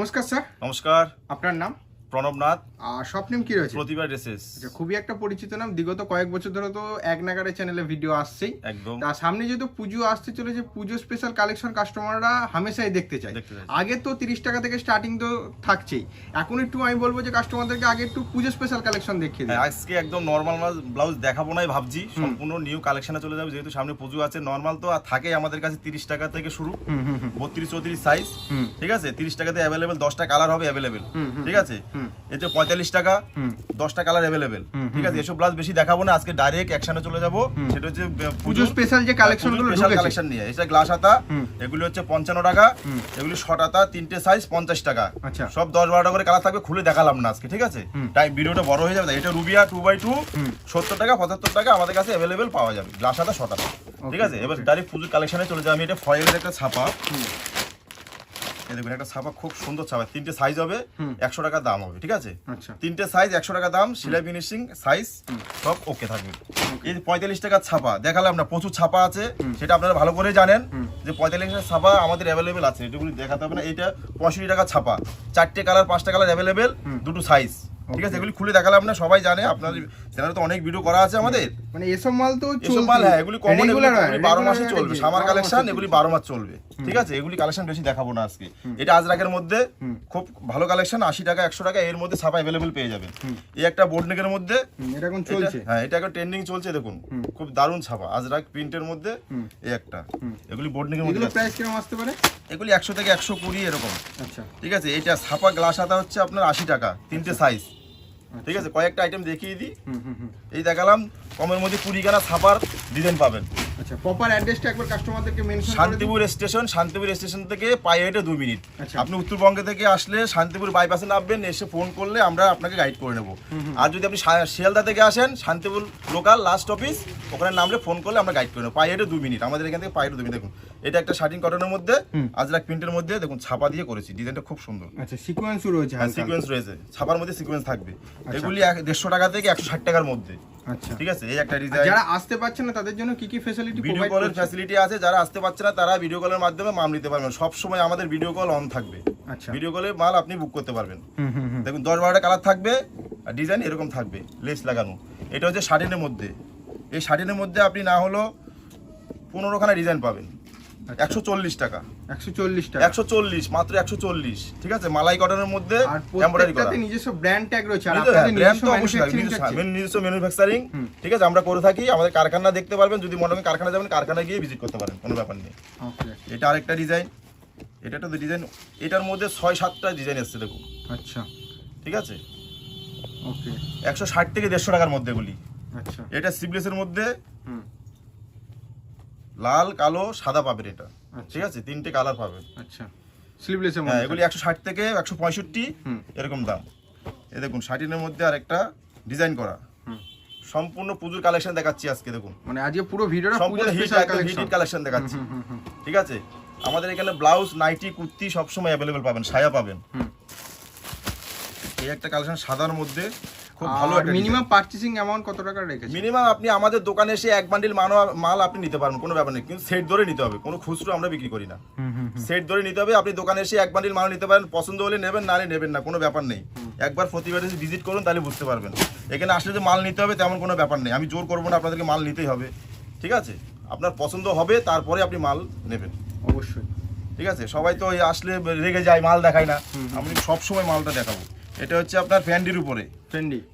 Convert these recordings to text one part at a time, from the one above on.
নমস্কার স্যার। নমস্কার। আপনার নাম? প্রণব নাথ। শপ নেম কি রয়েছে? প্রতিভা ড্রেসেস। আচ্ছা, খুবই একটা পরিচিত নাম। বিগত কয়েক বছর ধরে তো এক নাগারে চ্যানেলে ভিডিও আসছেই। একদম। তা সামনে যেহেতু পুজো আসতে চলেছে, পুজো স্পেশাল কালেকশন কাস্টমাররা হামেশাই দেখতে চায়। আগে তো 30 টাকা থেকে স্টার্টিং তো থাকছেই। এখন একটু আমি বলবো যে কাস্টমারদেরকে আগে একটু পুজো স্পেশাল কালেকশন দেখিয়ে দিন। আজকে একদম নরমাল ব্লাউজ দেখাবো নাই ভাবছি, সম্পূর্ণ নিউ কালেকশনে চলে যাবে। যেহেতু সামনে পুজো আছে, নরমাল তো আর থাকে আমাদের কাছে 30 টাকা থেকে শুরু, 32-34 সাইজ। ঠিক আছে, 30 টাকাতে অ্যাভেলেবেল 10টা কালার হবে অ্যাভেলেবেল। ঠিক আছে, এটা 45 টাকা, 10টা কালার অ্যাভেলেবেল। ঠিক আছে, এসব ব্লাউজ বেশি দেখাবো না, আজকে ডাইরেক্ট অ্যাকশনে চলে যাবো। সেটা হচ্ছে পুজো স্পেশাল যে কালেকশনগুলো স্পেশাল কালেকশন নিয়ে। এটা গ্লাস হাতা, এগুলো হচ্ছে 55 টাকা, এগুলো শর্ট হাতা, তিনটে সাইজ 50 টাকা। আচ্ছা, সব 10-12টা করে কালার থাকবে, খুলে দেখালাম না আজকে। ঠিক আছে, তাই ভিডিওটা বড় হয়ে যাবে। এটা রুবিয়া 2x2 70 টাকা 75 টাকা আমাদের কাছে অ্যাভেলেবেল পাওয়া যাবে, গ্লাস হাতা শর্ট হাতা। ঠিক আছে, এবার ডাইরেক্ট পুজোর কালেকশনে চলে যাবে। আমি এটা ফয়েলের একটা ছাপা, এই দেখুন একটা ছাপা, খুব সুন্দর ছাপা। তিনটে সাইজ হবে, 100 টাকা দাম হবে। ঠিক আছে, তিনটে সাইজ 100 টাকা দাম, সেলাই ফিনিশিং সাইজ সব ওকে থাকবে। এই 45 টাকার ছাপা দেখালাম না, প্রচুর ছাপা আছে, সেটা আপনারা ভালো করে জানেন যে 45 টাকার ছাপা আমাদের অ্যাভেলেবেল আছে, এটুকুনি দেখাতে হবে না। এইটা 65 টাকার ছাপা, 4টে কালার 5টা কালার অ্যাভেলেবেল, দুটো সাইজ। ঠিক আছে, এগুলি খুলে দেখালাম না, সবাই জানে, আপনাদের চ্যানেলে তো অনেক ভিডিও করা আছে আমাদের। মানে এসব মাল তো এসব মাল, হ্যাঁ, এগুলি কমন, এগুলি 12 মাসে চলবে, সামার কালেকশন, এগুলি 12 মাস চলবে। ঠিক আছে, এগুলি কালেকশন বেশি দেখাবো না আজকে। এটা আজরাকের মধ্যে খুব ভালো কালেকশন, 80 টাকা 100 টাকা এর মধ্যে ছাপা अवेलेबल পেয়ে যাবেন। এই একটা বোর্ড নেকের মধ্যে, এটা এখন চলছে, হ্যাঁ, এটা একটা ট্রেন্ডিং চলছে, দেখুন খুব দারুণ ছাপা, আজরাক প্রিন্টের মধ্যে। এই একটা, এগুলি বোর্ড নেকের মধ্যে। এগুলো প্রাইস কিরকম আসতে পারে? এগুলি 100 থেকে 120 এরকম। আচ্ছা, ঠিক আছে, এটা ছাপা গ্লাস হাতা হচ্ছে আপনার 80 টাকা, তিনটে সাইজ। ঠিক আছে, কয়েকটা আইটেম দেখিয়ে দিই। এই দেখালাম, কমের মধ্যে 20 খানা ছাপার ডিজাইন পাবেন। আচ্ছা, প্রপার অ্যাড্রেসটা একবার কাস্টমারদেরকে মেনশন করে দিন। শান্তিপুর স্টেশন, শান্তিপুর স্টেশন থেকে পায়ে হেঁটে 2 মিনিট। আপনি উত্তরবঙ্গে থেকে আসলে শান্তিপুর বাইপাসে নামবেন, এসে ফোন করলে আমরা আপনাকে গাইড করে নেব। আর যদি আপনি শিয়ালদা থেকে আসেন, শান্তিপুর লোকাল লাস্ট অফিস, ওখানে নামলে ফোন করলে আমরা গাইড করে নেব। পায়ে হেঁটে 2 মিনিট, আমাদের এখান থেকে পায়ে হেঁটে 2 মিনিট। দেখুন, এটা একটা শার্টিং কটনের মধ্যে আজরাক প্রিন্টের মধ্যে, দেখুন ছাপা দিয়ে করেছি, ডিজাইনটা খুব সুন্দর। আচ্ছা, সিকোয়েন্সও রয়েছে, হ্যাঁ, সিকোয়েন্স রয়েছে, ছাপার মধ্যে সিকোয়েন্স থাকবে। এগুলি 150 টাকা থেকে 160 টাকার মধ্যে। আচ্ছা, ঠিক আছে, এই একটা ডিজাইন। যারা আসতে পারছে না তাদের জন্য কি কি ফ্যাসিলিটি ভিডিও প্রোভাইড কলের করছেন? ফ্যাসিলিটি আছে, যারা আসতে পারছে না তারা ভিডিও কলের মাধ্যমে মাল নিতে পারবেন। সব সময় আমাদের ভিডিও কল অন থাকবে। আচ্ছা, ভিডিও কলে মাল আপনি বুক করতে পারবেন। দেখুন 10-12টা কালার থাকবে, আর ডিজাইন এরকম থাকবে, লেস লাগানো। এটা হচ্ছে শার্টিনের মধ্যে। এই শার্টিনের মধ্যে আপনি না হলো 15 খানা ডিজাইন পাবেন, 140 টাকা। 140 টাকা, 140, মাত্র 140। ঠিক আছে, মালাই কটনের মধ্যে আর এমব্রয়ডারি করা। প্রত্যেকটাতে নিজস্ব ব্র্যান্ড ট্যাগ রয়েছে, আর হ্যাঁ, আপনাদের ব্র্যান্ড নিজস্ব তো অবশ্যই ম্যানুফ্যাকচারিং। নিজস্ব ম্যানুফ্যাকচারিং। ঠিক আছে, আমরা করে থাকি, আমাদের কারখানা দেখতে পারবেন। যদি মনে করেন কারখানা যাবেন, কারখানায় গিয়ে ভিজিট করতে পারেন, কোনো ব্যাপার নেই। ওকে, এটা আরেকটা ডিজাইন, এটা তো ডিজাইন, এটার মধ্যে 6-7টা ডিজাইন এসছে, দেখুন। আচ্ছা, ঠিক আছে, ওকে, 160 থেকে 150 টাকার মধ্যে এগুলি। আচ্ছা, এটা সিবলেসের মধ্যে লাল, কালো, সাদা পাবেন এটা। ঠিক আছে, তিনটে কালার পাবেন। আচ্ছা, স্লিভলেসের হ্যাঁ, মধ্যে এগুলি 160 থেকে 165 এরকম দাম। এই দেখুন, শার্টিনের মধ্যে আরেকটা ডিজাইন করা, সম্পূর্ণ পুজোর কালেকশন দেখাচ্ছি আজকে। দেখুন, মানে আজকে পুরো ভিডিওটা সম্পূর্ণ পুরো হিট স্পেশাল কালেকশন। কালেকশন দেখাচ্ছি। ঠিক আছে, আমাদের এখানে ব্লাউজ, নাইটি, কুর্তি সবসময় অ্যাভেলেবেল পাবেন, সায়া পাবেন। এই একটা কালেকশন সাদার মধ্যে, খুব ভালো একটা মিনিমাম পারচেজিং অ্যামাউন্ট কত টাকা রেখেছেন? মিনিমাম আপনি আমাদের দোকানে এসে এক বান্ডিল মাল আপনি নিতে পারবেন, কোনো ব্যাপার নেই, কিন্তু সেট ধরে নিতে হবে, কোনো খুচরো আমরা বিক্রি করি না। সেট ধরে নিতে হবে। আপনি দোকানে এসে এক বান্ডিল মাল নিতে পারেন, পছন্দ হলে নেবেন, নালে নেবেন না, কোনো ব্যাপার নেই। একবার প্রতিবার ভিজিট করুন, তাহলে বুঝতে পারবেন। এখানে আসলে যে মাল নিতে হবে তেমন কোনো ব্যাপার নেই, আমি জোর করবো না, আপনাদেরকে মাল নিতেই হবে। ঠিক আছে, আপনার পছন্দ হবে, তারপরে আপনি মাল নেবেন অবশ্যই। ঠিক আছে, সবাই তো আসলে রেগে যায়, মাল দেখায় না, আমি সবসময় মালটা দেখাবো। এটা হচ্ছে আপনার ফ্যান্ডির উপরে,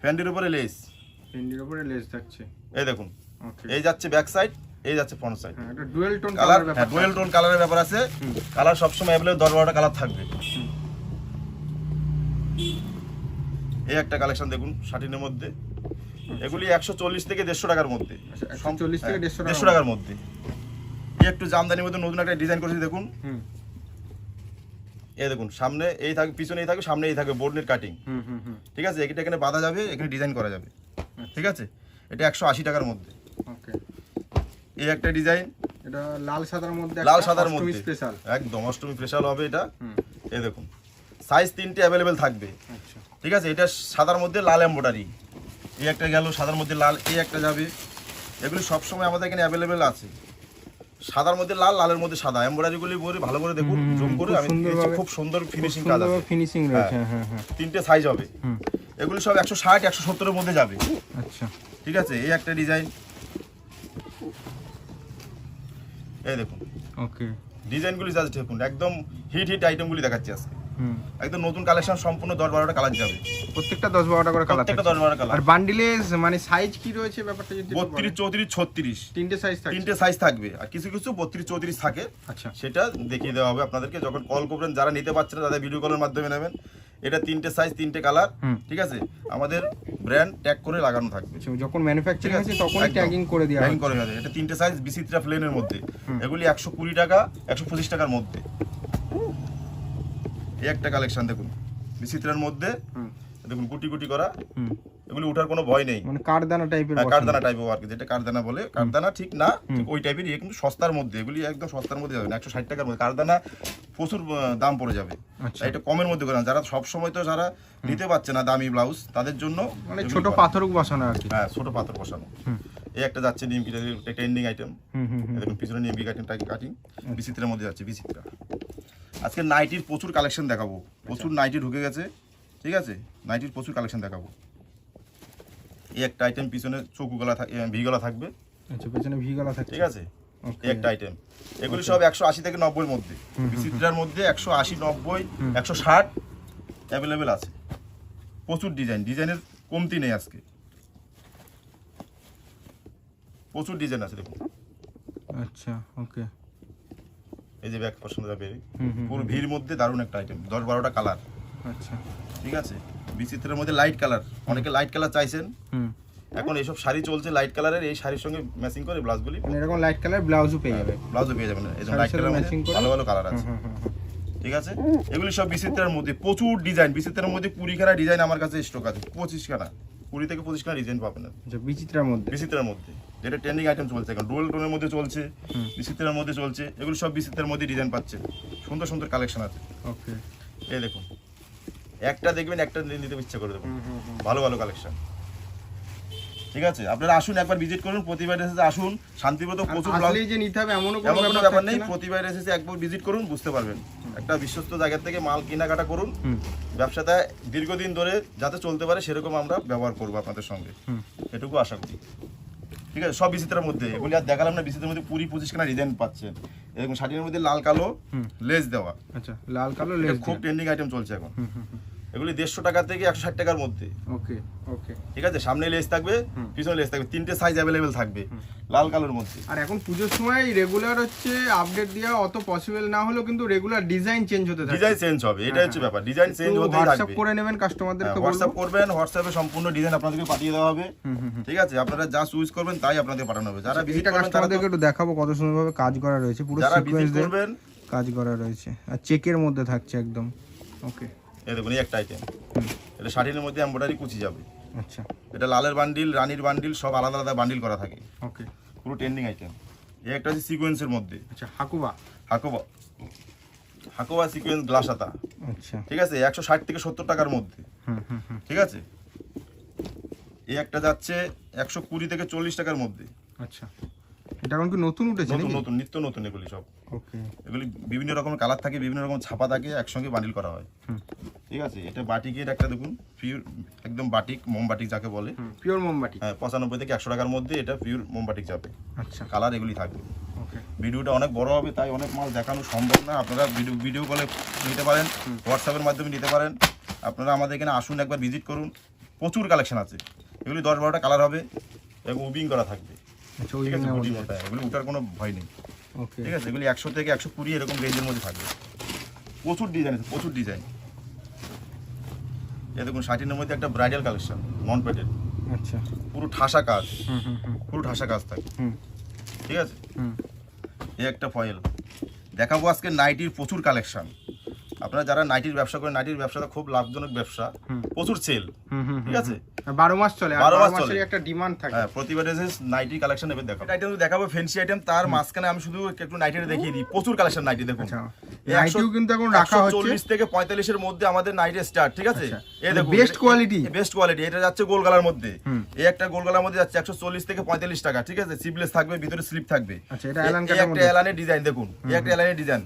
ফ্যান্ডির উপরে লেস, ফ্যান্ডির উপরে লেস থাকছে। এই দেখুন, এই যাচ্ছে ব্যাক সাইড, এই যাচ্ছে ফ্রন্ট সাইড। হ্যাঁ, এটা ডুয়াল টোন কালার, হ্যাঁ, ডুয়াল টোন কালারের ব্যাপার আছে। কালার সবসময় অ্যাভেলেবল, 10-12টা কালার থাকবে। এই একটা কালেকশন দেখুন, শার্টিনের মধ্যে, এগুলি 140 থেকে 150 টাকার মধ্যে। 140 থেকে 150 টাকার মধ্যে। এই একটু জামদানির মধ্যে নতুন একটা ডিজাইন করেছি, দেখুন। এই দেখুন, সামনে এই থাকবে, পিছনে এই থাকবে, সামনে এই থাকবে, বোর্ডের কাটিং। ঠিক আছে, এটা এখানে বাঁধা যাবে, এখানে ডিজাইন করা যাবে। ঠিক আছে, এটা 180 টাকার মধ্যে। ওকে, এই একটা ডিজাইন, এটা লাল সাদার মধ্যে, লাল সাদার মধ্যে স্পেশাল, একদম অষ্টমী স্পেশাল হবে এটা। এই দেখুন, সাইজ 3টে অ্যাভেলেবেল থাকবে। আচ্ছা, ঠিক আছে, এটা সাদার মধ্যে লাল এমব্রয়ডারি। এই একটা গেল সাদার মধ্যে লাল, এই একটা যাবে। এগুলো সবসময় আমাদের এখানে অ্যাভেলেবেল আছে, সাদার মধ্যে লাল, লালের মধ্যে সাদা, এমব্রয়ডারি গুলি ভালো করে দেখুন, জুম করে আমি খুব সুন্দর ফিনিশিং কাজ আছে, ফিনিশিং রয়েছে। হ্যাঁ হ্যাঁ, তিনটে সাইজ হবে, এগুলি সব 160 170 এর মধ্যে যাবে। আচ্ছা ঠিক আছে, এই একটা ডিজাইন, এই দেখুন ওকে, ডিজাইনগুলি জাস্ট দেখুন, একদম হিট আইটেমগুলি দেখাচ্ছি আজকে, একদম নতুন কালেকশন, সম্পূর্ণ 10-12টা কালার যাবে, প্রত্যেকটা 10-12টা করে কালার, প্রত্যেকটা 10-12টা কালার। আর বান্ডিলে মানে সাইজ কি রয়েছে ব্যাপারটা যদি 32 34 36 তিনটে সাইজ থাকে, তিনটে সাইজ থাকবে, আর কিছু কিছু 32 34 থাকে। আচ্ছা সেটা দেখিয়ে দেওয়া হবে আপনাদেরকে যখন কল করবেন, যারা নিতে পারছেন না তাদের ভিডিও কলের মাধ্যমে নেবেন। এটা তিনটে সাইজ, তিনটে কালার, ঠিক আছে, আমাদের ব্র্যান্ড ট্যাগ করে লাগানো থাকবে, যখন ম্যানুফ্যাকচারিং আছে তখনই ট্যাগিং করে দেওয়া ট্যাগিং করে দেওয়া। এটা তিনটে সাইজ বিচিত্রা প্লেনের মধ্যে, এগুলি 120 টাকা 125 টাকার মধ্যে। এই একটা কালেকশন দেখুন বিচিত্রার মধ্যে, দেখুন গুটি গুটি করা, এগুলি ওঠার কোনো ভয় নেই, মানে কারদানা টাইপের, কারদানা টাইপের আর কি, যেটা কারদানা বলে, কারদানা ঠিক না, ঠিক ওই টাইপের, কিন্তু সস্তার মধ্যে, এগুলি একদম সস্তার মধ্যে যাবে না, 160 টাকার মধ্যে। কারদানা প্রচুর দাম পড়ে যাবে, এটা কমের মধ্যে করে, যারা সব সময় তো যারা নিতে পারছে না দামি ব্লাউজ, তাদের জন্য মানে ছোট পাথরক বসানো আর কি। হ্যাঁ, ছোট পাথর বসানো। এই একটা যাচ্ছে নিমকি, ট্রেন্ডিং আইটেম, দেখুন পিছনে নিমকি কাটিং, বিচিত্রার মধ্যে যাচ্ছে বিচিত্রা। আজকে নাইটির প্রচুর কালেকশন দেখাবো, প্রচুর নাইটি ঢুকে গেছে, ঠিক আছে, নাইটির প্রচুর কালেকশন দেখাবো। এই একটা আইটেম, পিছনে চৌকু গলা ভি গলা থাকবে, আচ্ছা পেছনে ভি গলা থাকবে, ঠিক আছে, এই একটা আইটেম। এগুলি সব 180 থেকে 90 এর মধ্যে, বিচিত্রার মধ্যে 180 90 160 অ্যাভেলেবেল আছে। প্রচুর ডিজাইনের কমতি নেই আজকে, প্রচুর ডিজাইন আছে দেখুন। আচ্ছা ওকে, এই যে ব্যাক পছন্দ যাবে, পুরো ভিড় মধ্যে দারুণ একটা আইটেম, 10-12টা কালার, আচ্ছা ঠিক আছে। বিচিত্রের মধ্যে লাইট কালার, অনেকে লাইট কালার চাইছেন, এখন এইসব শাড়ি চলছে লাইট কালারের, এই শাড়ির সঙ্গে ম্যাচিং করে ব্লাউজগুলি, মানে এরকম লাইট কালার ব্লাউজও পেয়ে যাবে, ব্লাউজও পেয়ে যাবেন, এই যে লাইট কালার ম্যাচিং করে ভালো ভালো কালার আছে, ঠিক আছে। এগুলি সব বিচিত্রের মধ্যে প্রচুর ডিজাইন, বিচিত্রের মধ্যে 20 খানা ডিজাইন আমার কাছে স্টক আছে, 25 খানা, 20 থেকে 25 খানা ডিজাইন পাবেন। আচ্ছা বিচিত্রার মধ্যে, বিচিত্রের মধ্যে যেটা ট্রেন্ডিং আইটেম চলছে এখন, ডুয়াল টোনের মধ্যে চলছে, বিচিত্রের মধ্যে চলছে, এগুলো সব বিচিত্রের মধ্যে ডিজাইন পাচ্ছে, সুন্দর সুন্দর কালেকশন আছে। ওকে, এই দেখুন একটা দেখবেন একটা নিতে ইচ্ছা করে দেবেন, ভালো ভালো কালেকশন, ঠিক আছে। আপনারা আসুন, একবার ভিজিট করুন, প্রতিবার এসে আসুন, শান্তিব্রত প্রচুর ব্লাউজ যে নিতে হবে এমন কোনো ব্যাপার নেই, প্রতিবার এসে একবার ভিজিট করুন, বুঝতে পারবেন। একটা বিশ্বস্ত জায়গা থেকে মাল কেনাকাটা করুন, ব্যবসাটা দীর্ঘদিন ধরে যাতে চলতে পারে সেরকম আমরা ব্যবহার করবো আপনাদের সঙ্গে, এটুকু আশা করি, ঠিক আছে। সব বিচিত্রের মধ্যে, এগুলি আর দেখালাম না, বিচিত্রের মধ্যে 20-25 খানা ডিজাইন পাচ্ছেন, এরকম শাড়ির মধ্যে লাল কালো লেস দেওয়া, আচ্ছা লাল কালো লেস, খুব ট্রেন্ডিং আইটেম চলছে এখন। এগুলি 150 টাকা থেকে 160 টাকার মধ্যে, ওকে ওকে, ঠিক আছে। সামনে লেস থাকবে, পিছনে লেস থাকবে, তিনটে সাইজ অ্যাভেলেবেল থাকবে লাল কালোর মধ্যে। আর এখন পুজোর সময় রেগুলার হচ্ছে আপডেট দেওয়া অত পসিবল না হলেও কিন্তু রেগুলার ডিজাইন চেঞ্জ হতে থাকে, ডিজাইন চেঞ্জ হবে, এটা হচ্ছে ব্যাপার, ডিজাইন চেঞ্জ হতেই থাকবে। হোয়াটসঅ্যাপ করে নেবেন কাস্টমারদেরকে, হোয়াটসঅ্যাপ করবেন, হোয়াটসঅ্যাপে সম্পূর্ণ ডিজাইন আপনাদেরকে পাঠিয়ে দেওয়া হবে, ঠিক আছে। আপনারা যা চুজ করবেন তাই আপনাদের পাঠানো হবে। যারা ভিজিট করবেন কাস্টমারদেরকে একটু দেখাবো কত সুন্দরভাবে কাজ করা রয়েছে, পুরো যারা সিকোয়েন্স ভিজিট দিয়ে করবেন কাজ করা রয়েছে, আর চেকের মধ্যে থাকছে একদম। ওকে, এই দেখুন এই একটা আইটেম, এটা শাড়ির মধ্যে এমব্রয়ডারি কুচি যাবে, আচ্ছা এটা লালের বান্ডিল, রানীর বান্ডিল, সব আলাদা আলাদা বান্ডিল করা থাকে, ওকে, পুরো ট্রেন্ডিং আইটেম। এই একটা হচ্ছে সিকোয়েন্সের মধ্যে, আচ্ছা হাকুবা, হাকোবা সিকোয়েন্স গ্লাস হাতা, আচ্ছা ঠিক আছে, 160 থেকে 70 টাকার মধ্যে, ঠিক আছে। এই একটা যাচ্ছে 120 থেকে 40 টাকার মধ্যে, আচ্ছা এটা এখন কি নতুন উঠেছে নতুন নাকি? নতুন নিত্য নতুন এগুলি সব, ওকে, এগুলি বিভিন্ন রকমের কালার থাকে, বিভিন্ন রকম ছাপা থাকে, একসঙ্গে বান্ডিল করা হয়, ঠিক আছে। এটা বাটিকের একটা দেখুন, পিওর একদম বাটিক, মোমবাটিক যাকে বলে, পিওর মোমবাটি, হ্যাঁ 95 থেকে 100 টাকার মধ্যে এটা পিওর মোমবাটিক যাবে, আচ্ছা কালার এগুলি থাকবে। ওকে, ভিডিওটা অনেক বড় হবে, তাই অনেক মাল দেখানো সম্ভব না, আপনারা ভিডিও কলে নিতে পারেন, হোয়াটসঅ্যাপের মাধ্যমে নিতে পারেন। আপনারা আমাদের এখানে আসুন, একবার ভিজিট করুন, প্রচুর কালেকশন আছে, এগুলি 10-12টা কালার হবে এবং উইং করা থাকবে, আচ্ছা ঠিক আছে, গুটি মোটা, এগুলি উঠার কোনো ভয় নেই, ওকে, ঠিক আছে। এগুলি 100 থেকে 120 এরকম রেঞ্জের মধ্যে থাকবে, প্রচুর ডিজাইন আছে, প্রচুর ডিজাইন। এই দেখুন শার্টিনের মধ্যে একটা ব্রাইডাল কালেকশন, নন প্যাটেড, আচ্ছা পুরো ঠাসা কাজ, পুরো ঠাসা কাজ থাকে, ঠিক আছে। এই একটা ফয়েল দেখাবো আজকে, নাইটির প্রচুর কালেকশন, আপনারা যারা নাইটির ব্যবসা করেন, নাইটির ব্যবসাটা খুব লাভজনক ব্যবসা, প্রচুর সেল, ঠিক আছে, 12 মাস চলে, 12 মাস মাসের চলে। একটা ডিমান্ড থাকে। হ্যাঁ, প্রতিবার এসে নাইটি কালেকশন এবার দেখাবো। আইটেম দেখাবো ফ্যান্সি আইটেম, তার মাঝখানে আমি শুধু একটু নাইটির দেখিয়ে দিই। প্রচুর কালেকশন নাইটি দেখুন। আচ্ছা, নাইটিও কিন্তু এখন রাখা হচ্ছে 140 থেকে 45 এর মধ্যে আমাদের নাইটি স্টার্ট, ঠিক আছে। এই দেখুন বেস্ট কোয়ালিটি, বেস্ট কোয়ালিটি। এটা যাচ্ছে গোল গলার মধ্যে, এই একটা গোল গলার মধ্যে যাচ্ছে 140 থেকে 45 টাকা, ঠিক আছে। সিপলেস থাকবে, ভিতরে স্লিপ থাকবে। আচ্ছা, এটা এলান এই কাটার একটা মধ্যে, এলানের ডিজাইন দেখুন, এই একটা এলানের ডিজাইন,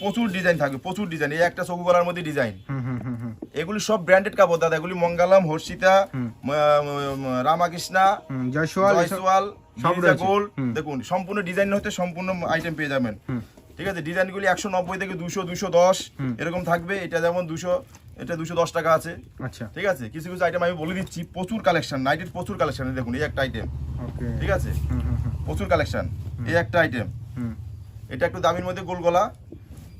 প্রচুর ডিজাইন থাকবে, প্রচুর ডিজাইন। এই একটা চকু গলার মধ্যে ডিজাইন। এগুলি সব ব্র্যান্ডেড কাপড় দাদা, এগুলি মঙ্গলম, হর্ষিতা, রামাকৃষ্ণা, জয়সওয়াল, গিরিজা গোল্ড। দেখুন সম্পূর্ণ ডিজাইন হতে সম্পূর্ণ আইটেম পেয়ে যাবেন, ঠিক আছে। ডিজাইনগুলি 190 থেকে 200, 210 এরকম থাকবে। এটা যেমন 200, এটা 210 টাকা আছে। আচ্ছা, ঠিক আছে। কিছু আইটেম আমি বলে দিচ্ছি, প্রচুর কালেকশন, নাইটের প্রচুর কালেকশন। দেখুন এই একটা আইটেম, ওকে, ঠিক আছে, প্রচুর কালেকশন। এই একটা আইটেম, এটা একটু দামির মধ্যে গোল গলা,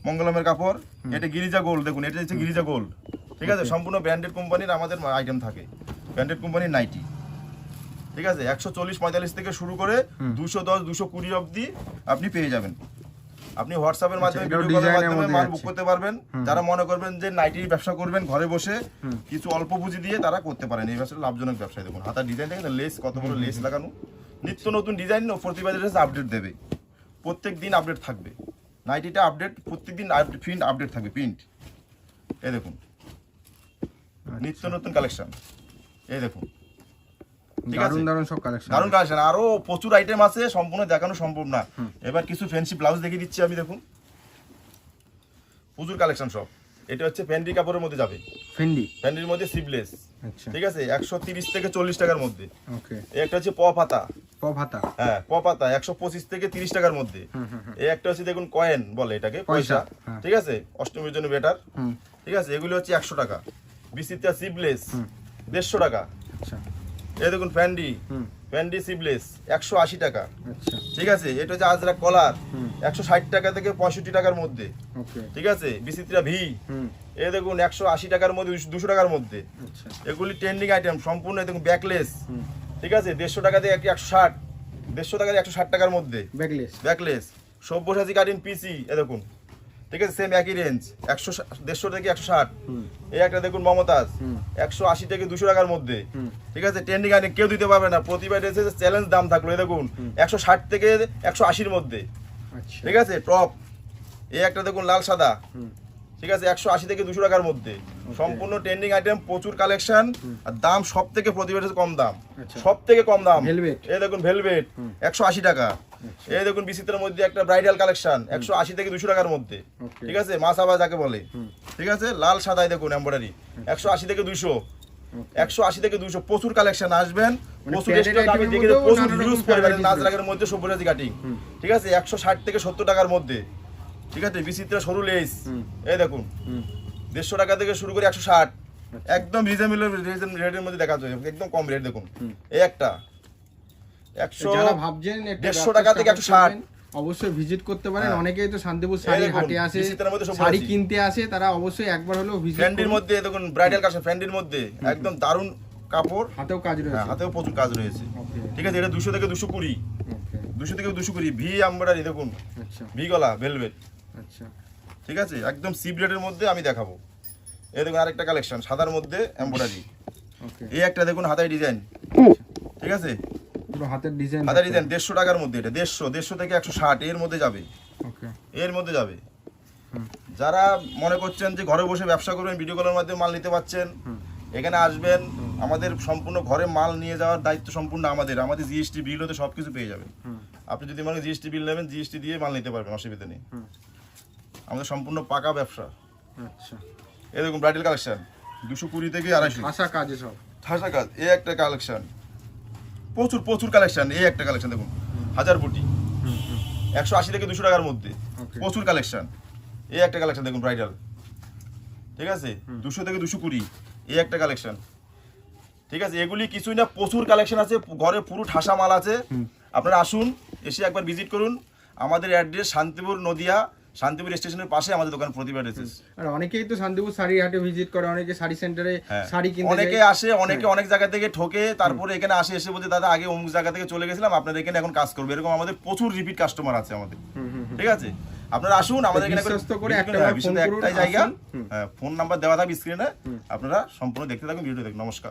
মঙ্গলমের কাপড়। এটা গিরিজা গোল্ড, দেখুন এটা হচ্ছে গিরিজা গোল্ড, ঠিক আছে। সম্পূর্ণ ব্র্যান্ডেড কোম্পানির আমাদের আইটেম থাকে, ব্র্যান্ডেড কোম্পানির নাইটি, ঠিক আছে। 140-45 থেকে শুরু করে 210, 220 অবধি আপনি পেয়ে যাবেন। আপনি হোয়াটসঅ্যাপের মাধ্যমে, ভিডিও কলের মাধ্যমে মাল বুক করতে পারবেন। যারা মনে করবেন যে নাইটির ব্যবসা করবেন ঘরে বসে, কিছু অল্প পুঁজি দিয়ে, তারা করতে পারেন। এই ব্যবসাটা লাভজনক ব্যবসা। দেখুন হাতার ডিজাইন দেখেন, লেস কত বড় লেস লাগানো, নিত্য নতুন ডিজাইন, প্রতিবাদের আপডেট দেবে, প্রত্যেক দিন আপডেট থাকবে। নাইটিটা আপডেট, প্রত্যেকদিন প্রিন্ট আপডেট থাকবে, প্রিন্ট। এই দেখুন নিত্য নতুন কালেকশন, এই দেখুন, ঠিক আছে। দারুণ সব কালেকশন, দারুণ কালেকশন, আরো প্রচুর আইটেম আছে, সম্পূর্ণ দেখানো সম্ভব না। এবার কিছু ফ্যান্সি ব্লাউজ দেখিয়ে দিচ্ছি আমি, দেখুন প্রচুর কালেকশন সব। এটা হচ্ছে ফ্যান্ডি কাপড়ের মধ্যে যাবে, ফ্যান্ডির মধ্যে সিভলেস, আচ্ছা, ঠিক আছে। 130 থেকে 40 টাকার মধ্যে। ওকে, একটা হচ্ছে পাতা, হ্যাঁ পাতা 125 থেকে 30 টাকার মধ্যে। এই একটা হচ্ছে দেখুন কয়েন বলে এটাকে, পয়সা, ঠিক আছে, অষ্টমীর জন্য বেটার, ঠিক আছে। এগুলো হচ্ছে 100 টাকা। বিচিত্রা সিভলেস 150 টাকা। আচ্ছা, এই দেখুন ফ্যান্ডি সিভলেস 180 টাকা, আচ্ছা, ঠিক আছে। এটা হচ্ছে আজরা কলার 160 টাকা থেকে 65 টাকার মধ্যে, ওকে, ঠিক আছে। বিচিত্রা ভি, এই দেখুন 180 টাকার মধ্যে, 200 টাকার মধ্যে। আচ্ছা, এগুলি ট্রেন্ডিং আইটেম সম্পূর্ণ। দেখুন ব্যাকলেস, ঠিক আছে, 150 টাকা থেকে 160, 150 টাকা থেকে 160 টাকার মধ্যে ব্যাকলেস। সব্যসাচী কাটিং পিসি, এ দেখুন, ঠিক আছে, সেম একই রেঞ্জ, 150 থেকে 160। এই একটা দেখুন মমতাজ 180 থেকে 200 টাকার মধ্যে, ঠিক আছে। ট্রেন্ডিং আইটেম, কেউ দিতে পারবে না, প্রতিবার এসে চ্যালেঞ্জ দাম থাকলো। এই দেখুন 160 থেকে 180-র মধ্যে, আচ্ছা, ঠিক আছে। টপ, এই একটা দেখুন লাল সাদা, ঠিক আছে, 180 থেকে 200 টাকার মধ্যে। সম্পূর্ণ ট্রেন্ডিং আইটেম, প্রচুর কালেকশন, আর দাম সব থেকে প্রতিবারের কম দাম, সব থেকে কম দাম। এই দেখুন ভেলভেট 180 টাকা। এই দেখুন বিচিত্রের মধ্যে একটা ব্রাইডাল কালেকশন 180 থেকে 200 টাকার মধ্যে, ঠিক আছে, মাসাবা যাকে বলে, ঠিক আছে। লাল সাদায় দেখুন এমব্রয়ডারি 180 থেকে 200, 180 থেকে 200। প্রচুর কালেকশন, আসবেন, প্রচুর স্টক আমি দেখে দেব, প্রচুর হিউজ পরিমাণে নাজরাগের মধ্যে সব্যসাচী কাটিং, ঠিক আছে, 160 থেকে 70 টাকার মধ্যে, ঠিক আছে। বিচিত্রা সরু লেস, এই দেখুন 150 টাকা থেকে শুরু করে 160, একদম রিজনেবল রেটের মধ্যে দেখা যাচ্ছে, একদম কম রেট। দেখুন এই একটা 150 টাকা থেকে 160, অবশ্যই ভিজিট করতে পারেন। অনেকেই তো শান্তিপুর শাড়ি হাটে আসে, শাড়ি কিনতে আসে, তারা অবশ্যই একবার হলেও ভিজিট করুন। ফ্যান্ডির মধ্যে দেখুন ব্রাইডাল কালেকশন, ফ্যান্ডির মধ্যে একদম দারুণ কাপড়, হাতেও কাজ রয়েছে, হাতেও প্রচুর কাজ রয়েছে, ঠিক আছে। এটা 200 থেকে 220, 200 থেকে 220 ভি এমব্রয়ডারি, দেখুন ভি গলা ভেলভেট, আচ্ছা, ঠিক আছে, একদম সিপ রেটের মধ্যে আমি দেখাবো। এই দেখুন আরেকটা কালেকশন সাদার মধ্যে এমব্রয়ডারি, এই একটা দেখুন হাতায় ডিজাইন, ঠিক আছে, পুরো হাতের ডিজাইন, 150 টাকার মধ্যে। এটা 150 থেকে 160 এর মধ্যে যাবে, এর মধ্যে যাবে। যারা মনে করছেন যে ঘরে বসে ব্যবসা করবেন, ভিডিও কলের মাধ্যমে মাল নিতে পারছেন, এখানে আসবেন, আমাদের সম্পূর্ণ ঘরে মাল নিয়ে যাওয়ার দায়িত্ব সম্পূর্ণ আমাদের জিএসটি বিল হতে সবকিছু পেয়ে যাবেন। আপনি যদি মানে জিএসটি বিল নেবেন, জিএসটি দিয়ে মাল নিতে পারবেন, অসুবিধা নেই। আমাদের সম্পূর্ণ পাকা ব্যবসা। আচ্ছা, এই দেখুন ব্রাইডাল কালেকশন 220 থেকে 250, ঠাসা কাজ, সব ঠাসা কাজ। এই একটা কালেকশন, প্রচুর কালেকশন। এই একটা কালেকশন দেখুন 1000 বুটি 180 থেকে 200 টাকার মধ্যে, প্রচুর কালেকশন। এই একটা কালেকশন দেখুন ব্রাইডাল, ঠিক আছে, 200 থেকে 220। এই একটা কালেকশন, ঠিক আছে। এগুলি কিছুই না, প্রচুর কালেকশন আছে, ঘরে পুরো ঠাসা মাল আছে। আপনারা আসুন, এসে একবার ভিজিট করুন। আমাদের অ্যাড্রেস শান্তিপুর নদিয়া, শান্তিপুর স্টেশনের পাশে আমাদের দোকান প্রতিবার এসেছে। আর অনেকেই তো শান্তিপুর শাড়ি হাটে ভিজিট করে, অনেকে শাড়ি সেন্টারে শাড়ি কিনতে, অনেকে আসে, অনেকে অনেক জায়গা থেকে ঠকে, তারপরে এখানে এসে বলছে দাদা আগে অমুক জায়গা থেকে চলে গেছিলাম, আপনাদের এখানে এখন কাজ করবো। এরকম আমাদের প্রচুর রিপিট কাস্টমার আছে আমাদের, ঠিক আছে। আপনারা আসুন আমাদের এখানে বিশ্বস্ত করে একটা হ্যাঁ, বিশ্বস্ত ফোন করুন, একটাই জায়গা আসুন। ফোন নাম্বার দেওয়া থাকবে স্ক্রিনে আপনারা সম্পূর্ণ দেখতে থাকুন ভিডিও দেখুন নমস্কার